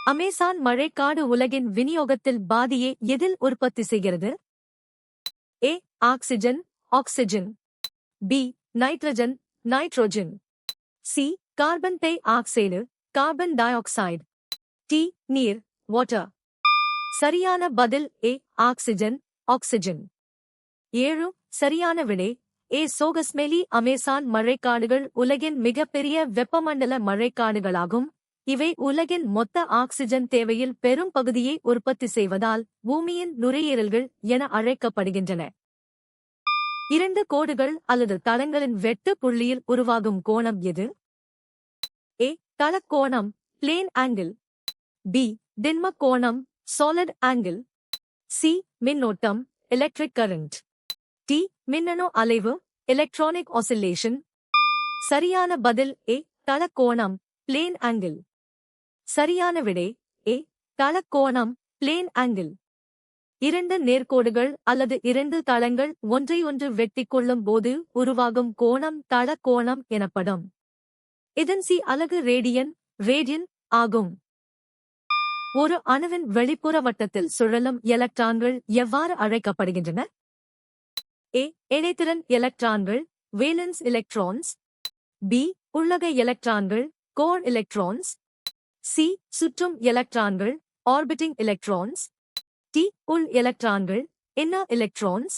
Amazon மழைக்காடு உலகின் விநியோகத்தில் பாதியை எதில் உற்பத்தி செய்கிறது? A. Oxygen oxygen. B. Nitrogen nitrogen. C. Carbon dioxide carbon dioxide. D. நீர் வாட்டர். சரியான பதில் ஏ. Oxygen oxygen. 7. சரியான விடை ஏ. சோகஸ்மெலி. அமேசான் மழைக்காடுகள் உலகின் மிகப்பெரிய வெப்பமண்டல மழைக்காடுகளாகும். இவை உலகின் மொத்த ஆக்சிஜன் தேவையில் பெரும் பகுதியை உற்பத்தி செய்வதால் பூமியின் நுரையீரல்கள் என அழைக்கப்படுகின்றன. 2 கோடுகள் அல்லது தளங்களின் வெட்டு புள்ளியில் உருவாகும் கோணம் எது? ஏ. தளக்கோணம் பிளேன் ஆங்கிள். பி. திண்ம கோணம் சாலிட் ஆங்கிள். சி. மின்னோட்டம் எலக்ட்ரிக் கரண்ட். டி. மின்னணு அலைவு எலக்ட்ரானிக் ஆசிலேஷன். சரியான பதில் ஏ. தளக்கோணம் பிளேன் ஆங்கிள். சரியான விடை ஏ. தளக்கோணம் பிளேன் ஆங்கிள். 2 நேர்கோடுகள் அல்லது 2 தளங்கள் ஒன்றையொன்று வெட்டிக்கொள்ளும் போது உருவாகும் கோணம் தளக்கோணம் எனப்படும். இதன் சி அலகு ரேடியன் ஆகும். ஒரு அணுவின் வெளிப்புற வட்டத்தில் சுழலும் எலக்ட்ரான்கள் எவ்வாறு அழைக்கப்படுகின்றன? ஏ. இணைதிறன் எலக்ட்ரான்கள் வேலன்ஸ் எலக்ட்ரான்ஸ். பி. உள்ளக எலக்ட்ரான்கள் கோர் எலக்ட்ரான்ஸ். சி. சுற்றும் எலக்ட்ரான்கள் ஆர்பிட்டிங் எலக்ட்ரான்ஸ். டி. உள் எலக்ட்ரான்கள் இன்னர் எலக்ட்ரான்ஸ்.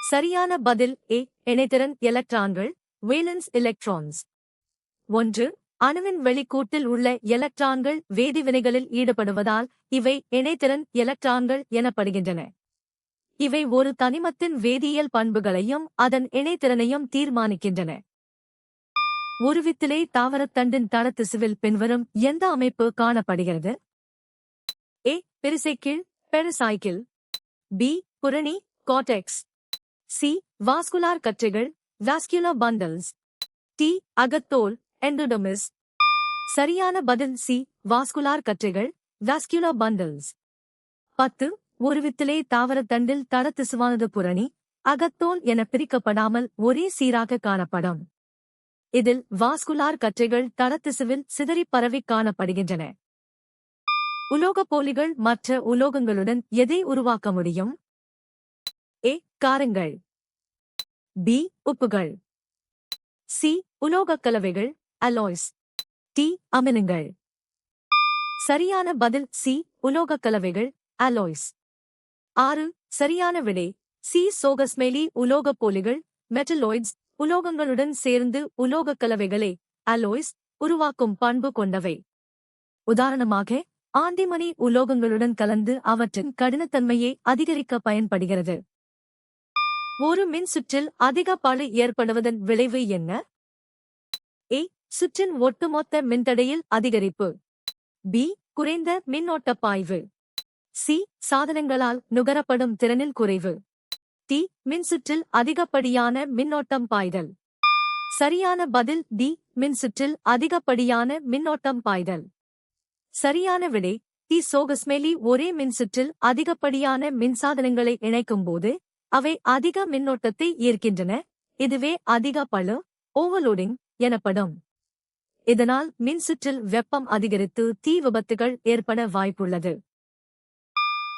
சரியான பதில் ஏ. இணைதிறன் எலக்ட்ரான்கள் வேலன்ஸ் எலக்ட்ரான்ஸ். 1. அணுவின் வெளிக்கூட்டில் உள்ள எலக்ட்ரான்கள் வேதிவினைகளில் ஈடுபடுவதால் இவை இணைதிறன் எலக்ட்ரான்கள் எனப்படுகின்றன. இவை ஒரு தனிமத்தின் வேதியியல் பண்புகளையும் அதன் இணைதிறனையும் தீர்மானிக்கின்றன. ஒரு வித்திலை தாவரத்தண்டின் தளத்திசுவில் பின்வரும் எந்த அமைப்பு காணப்படுகிறது? ஏ. Pericycle pericycle. பி. புரணி கார்டெக்ஸ். சி. வாஸ்குலார் கற்றைகள் வாஸ்குலர் பண்டல்ஸ். டி. அகத்தோல் எண்டோடெர்மிஸ். சரியான பதில் சி. வாஸ்குலார் கற்றைகள் வாஸ்குலர் பண்டல்ஸ். 10. ஒரு வித்திலை தாவரத்தண்டில் தளத்திசுவானது புரணி அகத்தோல் என பிரிக்கப்படாமல் ஒரே சீராக காணப்படும். இதில் வாஸ்குலார் கற்றைகள் தளத்திசுவில் சிதறிப் பரவிக் காணப்படுகின்றன. உலோகப்போலிகள் மற்ற உலோகங்களுடன் எதை உருவாக்க முடியும்? ஏ. காரங்கள். பி. உப்புகள். சி. உலோகக் கலவைகள் அலாய்ஸ். டி. அமிலங்கள். சரியான பதில் சி. உலோகக் கலவைகள் அலாய்ஸ். 6. சரியான விடை சி. சோகஸ்மெலி. உலோகப்போலிகள் மெட்டலாய்ட்ஸ் உலோகங்களுடன் சேர்ந்து உலோகக் கலவைகளை அலோய்ஸ் உருவாக்கும் பண்பு கொண்டவை. உதாரணமாக ஆண்டிமணி உலோகங்களுடன் கலந்து அவற்றின் கடினத்தன்மையை அதிகரிக்க பயன்படுகிறது. ஒரு மின்சுற்றில் அதிக பளு ஏற்படுவதன் விளைவு என்ன? ஏ. சுற்றின் ஒட்டுமொத்த மின்தடையில் அதிகரிப்பு. பி. குறைந்த மின்னோட்ட பாய்வு. சி. சாதனங்களால் நுகரப்படும் திறனில் குறைவு. டி. மின்சுற்றில் அதிகப்படியான மின்னோட்டம் பாய்தல். சரியான பதில் டி. மின்சுற்றில் அதிகப்படியான மின்னோட்டம் பாய்தல். சரியான விடை டி. சோகஸ்மெலி. ஒரே மின்சுற்றில் அதிகப்படியான மின்சாதனங்களை இணைக்கும்போது அவை அதிக மின்னோட்டத்தை ஈர்க்கின்றன. இதுவே அதிக பளு ஓவர்லோடிங் எனப்படும். இதனால் மின்சுற்றில் வெப்பம் அதிகரித்து தீ விபத்துகள் ஏற்பட வாய்ப்புள்ளது.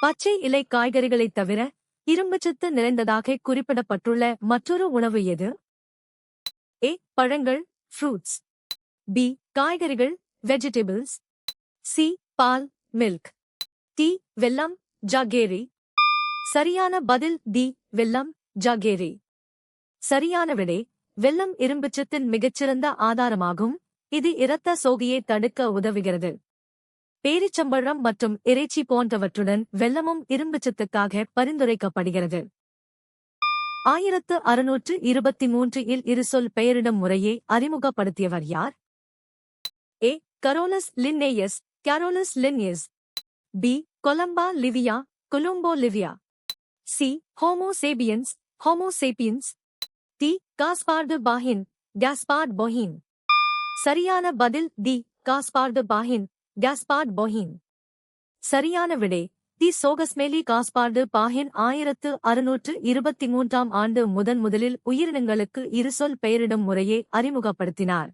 பச்சை இலை காய்கறிகளைத் தவிர இரும்புச்சத்து நிறைந்ததாக குறிப்பிடப்பட்டுள்ள மற்றொரு உணவு எது? ஏ. பழங்கள் ஃப்ரூட்ஸ். பி. காய்கறிகள் வெஜிடபிள்ஸ். சி. பால் மில்க். டி. வெல்லம் ஜாகேரி. சரியான பதில் டி. வெல்லம் ஜாகேரி. சரியான விடை வெல்லம் இரும்புச்சத்தின் மிகச்சிறந்த ஆதாரமாகும். இது இரத்த சோகையை தடுக்க உதவுகிறது. பேரிச்சம்பழம் மற்றும் இறைச்சி போன்றவற்றுடன் வெல்லமும் இரும்புச்சத்துக்காக பரிந்துரைக்கப்படுகிறது. 1623 இல் இருசொல் பெயரிடும் முறையை அறிமுகப்படுத்தியவர் யார்? A. Carolus Linnaeus Carolus Linnaeus. B. Columba livia Columba livia. C. Homo sapiens Homo sapiens. D. Gaspard Bauhin Gaspard Bauhin. சரியான பதில் D. Gaspard Bauhin Gaspard Bauhin. சரியான விடை டி. சோகஸ்மெலி. காஸ்பார்டு பாஹின் 1623 ஆண்டு முதலில் உயிரினங்களுக்கு இருசொல் பெயரிடும் முறையை அறிமுகப்படுத்தினார்.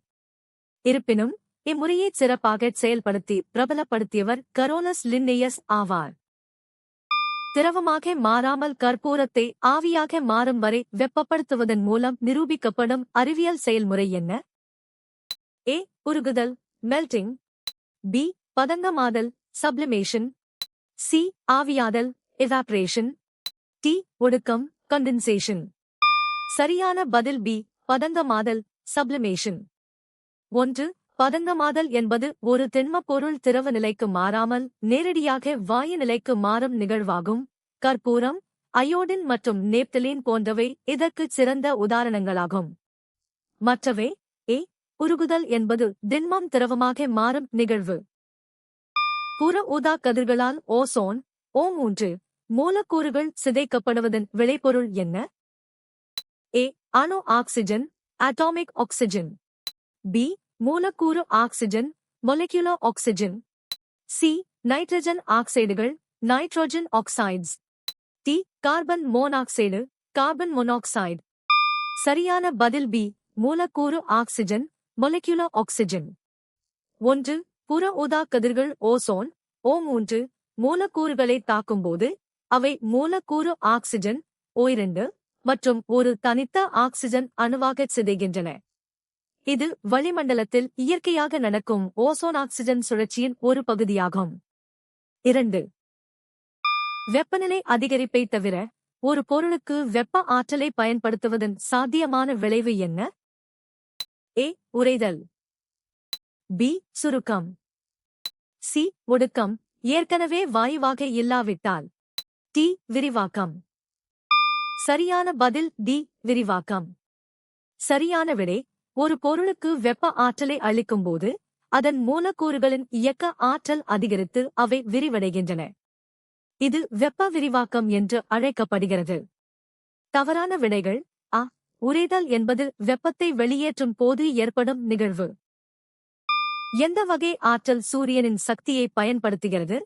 இருப்பினும் இம்முறையை சிறப்பாகச் செயல்படுத்தி பிரபலப்படுத்தியவர் கரோலஸ் லின்னேயஸ் ஆவார். திரவமாக மாறாமல் கற்பூரத்தை ஆவியாக மாறும் வரை வெப்பப்படுத்துவதன் மூலம் நிரூபிக்கப்படும் அறிவியல் செயல்முறை என்ன? ஏ. உருகுதல் மெல்டிங். பி. பதங்கமாதல் சப்ளிமேஷன். சி. ஆவியாதல் எவாப்ரேஷன். டி. ஒடுக்கம் கண்டென்சேஷன். சரியான பதில் பி. பதங்கமாதல் சப்ளிமேஷன். 1. பதங்கமாதல் என்பது ஒரு திண்மப் பொருள் திரவ நிலைக்கு மாறாமல் நேரடியாக வாயு நிலைக்கு மாறும் நிகழ்வாகும். கற்பூரம், அயோடின் மற்றும் நேப்தலீன் போன்றவை இதற்குச் சிறந்த உதாரணங்களாகும். மற்றவை ஏ. உருகுதல் என்பது திண்மம் திரவமாக மாறும் நிகழ்வு. புற ஊதா கதிர்களால் ஓசோன் O3 மூலக்கூறுகள் சிதைக்கப்படுவதன் விளைபொருள் என்ன? ஏ. அணு ஆக்சிஜன் அட்டாமிக் ஆக்சிஜன். பி. மூலக்கூறு oxygen molecular oxygen. C. Nitrogen ஆக்சைடுகள் nitrogen oxides. D. Carbon monoxide carbon monoxide. சரியான பதில் பி. மூலக்கூறு ஆக்சிஜன் மொலெக்யூலர் ஆக்சிஜன். 1. புற ஊதா கதிர்கள் ஓசோன் O3 மூலக்கூறுகளை தாக்கும்போது அவை மூலக்கூறு ஆக்சிஜன் O2 மற்றும் ஒரு தனித்த ஆக்சிஜன் அணுவாகச் சிதைகின்றன. இது வளிமண்டலத்தில் இயற்கையாக நடக்கும் ஓசோன் ஆக்சிஜன் சுழற்சியின் ஒரு பகுதியாகும். 2. வெப்பநிலை அதிகரிப்பை தவிர ஒரு பொருளுக்கு வெப்ப ஆற்றலை பயன்படுத்துவதன் சாத்தியமான விளைவு என்ன? ஏ. உறைதல். பி. சுருக்கம். சி. ஒடுக்கம் ஏற்கனவே வாயுவாக இல்லாவிட்டால். டி. விரிவாக்கம். சரியான பதில் டி. விரிவாக்கம். சரியான விடை ஒரு பொருளுக்கு வெப்ப ஆற்றலை அளிக்கும்போது அதன் மூலக்கூறுகளின் இயக்க ஆற்றல் அதிகரித்து அவை விரிவடைகின்றன. இது வெப்ப விரிவாக்கம் என்று அழைக்கப்படுகிறது. தவறான விடைகள் அ. உறைதல் என்பது வெப்பத்தை வெளியேற்றும் போது ஏற்படும் நிகழ்வு. எந்த வகை ஆற்றல் சூரியனின் சக்தியை பயன்படுத்துகிறது?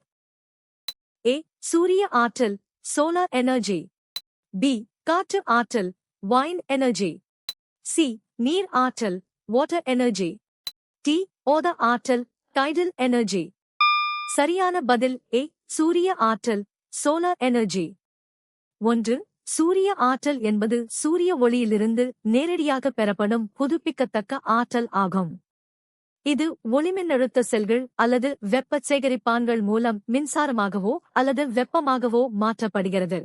ஏ. சூரிய ஆற்றல் சோலார் எனர்ஜி. பி. காற்று ஆற்றல் வைண்ட் எனர்ஜி. சி. நீர் ஆற்றல் வாட்டர் எனர்ஜி. டி. ஓத ஆற்றல் டைடல் எனர்ஜி. சரியான பதில் ஏ. சூரிய ஆற்றல் சோலார் எனர்ஜி. 1. சூரிய ஆற்றல் என்பது சூரிய ஒளியிலிருந்து நேரடியாக பெறப்படும் புதுப்பிக்கத்தக்க ஆற்றல் ஆகும். இது ஒளிமின்னழுத்த செல்கள் அல்லது வெப்ப சேகரிப்பான்கள் மூலம் மின்சாரமாகவோ அல்லது வெப்பமாகவோ மாற்றப்படுகிறது.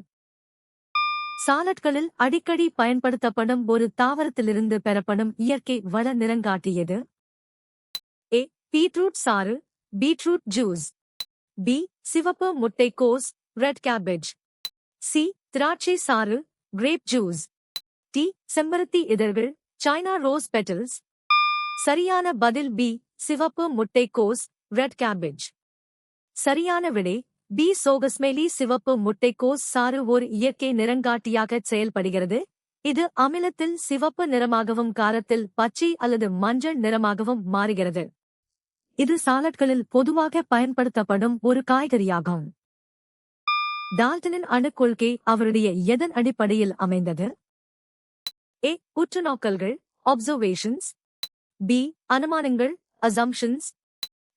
சாலட்களில் அடிக்கடி பயன்படுத்தப்படும் ஒரு தாவரத்திலிருந்து பெறப்படும் இயற்கை வள நிறங்காட்டியது? ஏ. பீட்ரூட் சாறு பீட்ரூட் ஜூஸ். பி. சிவப்பு முட்டைக்கோஸ் ரெட் கேபேஜ். சி. திராட்சை சாறு கிரேப் ஜூஸ். டி. செம்பருத்தி இதழ்கள் சைனா ரோஸ் பெட்டல்ஸ். சரியான பதில் பி. சிவப்பு முட்டைக்கோஸ் ரெட் கேபேஜ். சரியான விடை பி. சோகஸ்மெலி சிவப்பு முட்டைக்கோஸ் சாறு ஓர் இயற்கை நிறங்காட்டியாகச் செயல்படுகிறது. இது அமிலத்தில் சிவப்பு நிறமாகவும் காரத்தில் பச்சை அல்லது மஞ்சள் நிறமாகவும் மாறுகிறது. இது சாலட்களில் பொதுவாக பயன்படுத்தப்படும் ஒரு காய்கறியாகும். டால்டனின் அணுக் கொள்கை அவருடைய எதன் அடிப்படையில் அமைந்தது? ஏ. உற்றுநோக்கல்கள் அப்சர்வேஷன்ஸ். பி. அனுமானங்கள் அசம்ப்ஷன்ஸ்.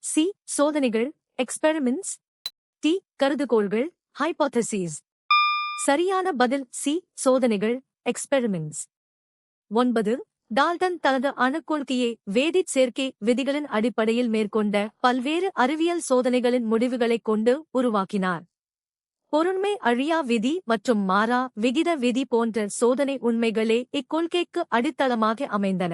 சி. சோதனைகள் எக்ஸ்பெரிமெண்ட்ஸ். டி. கருதுகோள்கள் ஹைபோதசிஸ். சரியான பதில் சி. சோதனைகள் எக்ஸ்பெரிமெண்ட்ஸ். 9. டால்டன் தனது அணுக்கொள்கையை வேதிச் சேர்க்கை விதிகளின் அடிப்படையில் மேற்கொண்ட பல்வேறு அறிவியல் சோதனைகளின் முடிவுகளைக் கொண்டு உருவாக்கினார். பொருண்மை அழியா விதி மற்றும் மாறா விகித விதி போன்ற சோதனை உண்மைகளே இக்கொள்கைக்கு அடித்தளமாக அமைந்தன.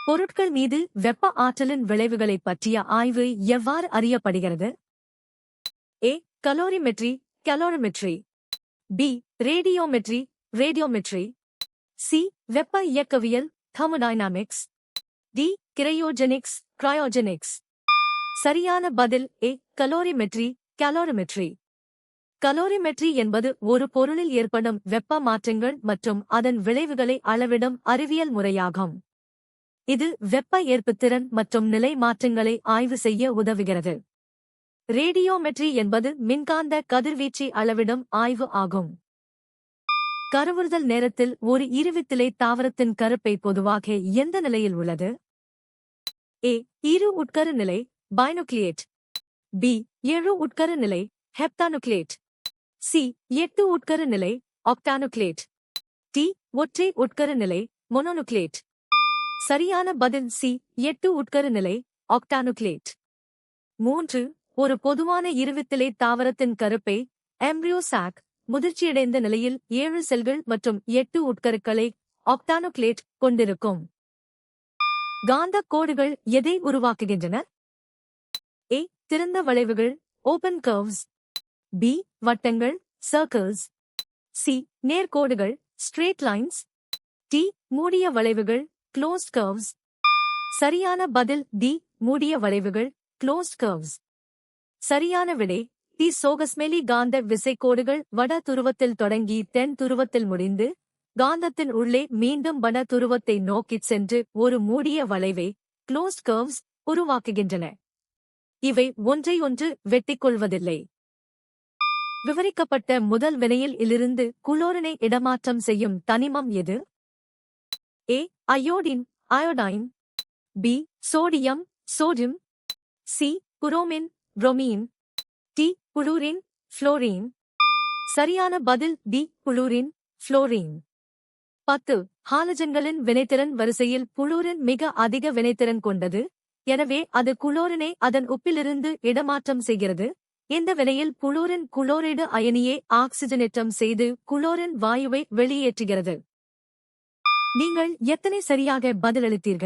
பொருட்கள் மீது வெப்ப ஆற்றலின் விளைவுகளைப் பற்றிய ஆய்வு எவ்வாறு அறியப்படுகிறது? A. Calorimetry calorimetry. B. Radiometry radiometry. C. வெப்ப இயக்கவியல் தெர்மோடைனாமிக்ஸ். டி. Cryogenics cryogenics. சரியான பதில் ஏ. Calorimetry calorimetry. கலோரிமெட்ரி என்பது ஒரு பொருளில் ஏற்படும் வெப்ப மாற்றங்கள் மற்றும் அதன் விளைவுகளை அளவிடும் அறிவியல் முறையாகும். இது வெப்ப ஏற்புத்திறன் மற்றும் நிலை மாற்றங்களை ஆய்வு செய்ய உதவுகிறது. ரேடியோமெட்ரி என்பது மின்காந்த கதிர்வீச்சை அளவிடும் ஆய்வு ஆகும். கருவுறுதல் நேரத்தில் ஒரு இருவித்திலை தாவரத்தின் கருப்பை பொதுவாக எந்த நிலையில் உள்ளது? ஏ 2 உட்கரு நிலை பைனுக்ளியேட். பி 7 உட்கரு நிலை ஹெப்தானுக்ளியேட். சி 8 உட்கரு நிலை ஆக்டானுக்ளியேட். டி ஒற்றை உட்கரு நிலை மொனோனுக்ளியேட். சரியான பதில் சி 8 உட்கரு நிலை ஆக்டானுக்ளியேட். 3. ஒரு பொதுவான இருவித்திலை தாவரத்தின் கருப்பை எம்ப்ரியோ சாக் முதிர்ச்சியடைந்த நிலையில் 7 செல்கள் மற்றும் 8 உட்கருக்களை ஆக்டானுக்ளியேட் கொண்டிருக்கும். காந்தக் கோடுகள் எதை உருவாக்குகின்றன? ஏ திறந்த வளைவுகள் ஓபன் கர்வ்ஸ். பி வட்டங்கள் சர்க்கிள்ஸ். சி நேர்கோடுகள் ஸ்ட்ரெயிட் லைன்ஸ். டி மூடிய வளைவுகள் க்ளோஸ்ட் கர்வ்ஸ். சரியான பதில் டி மூடிய வளைவுகள் க்ளோஸ்ட் கர்வ்ஸ். சரியான விடை டி சோகஸ்மெலி. காந்த விசைக்கோடுகள் வட துருவத்தில் தொடங்கி தென் துருவத்தில் முடிந்து காந்தத்தின் உள்ளே மீண்டும் வட துருவத்தை நோக்கிச் சென்று ஒரு மூடிய வளைவை க்ளோஸ்ட் கர்வ்ஸ் உருவாக்குகின்றன. இவை ஒன்றையொன்று வெட்டிக்கொள்வதில்லை. விவரிக்கப்பட்ட முதல் வினையில் இலிருந்து குளோரினை இடமாற்றம் செய்யும் தனிமம் எது? A iodine iodine. B sodium sodium. C bromine bromine. D fluorine fluorine. சரியான பதில் டி புளூரின் புளோரின். 10. ஹாலஜன்களின் வினைத்திறன் வரிசையில் புளூரின் மிக அதிக வினைத்திறன் கொண்டது. எனவே அது குளோரினை அதன் உப்பிலிருந்து இடமாற்றம் செய்கிறது. இந்த வினையில் புளூரின் குளோரைடு அயனியை ஆக்சிஜனேற்றம் செய்து குளோரின் வாயுவை வெளியேற்றுகிறது. நீங்கள் எத்தனை சரியாக பதிலளித்தீர்கள்?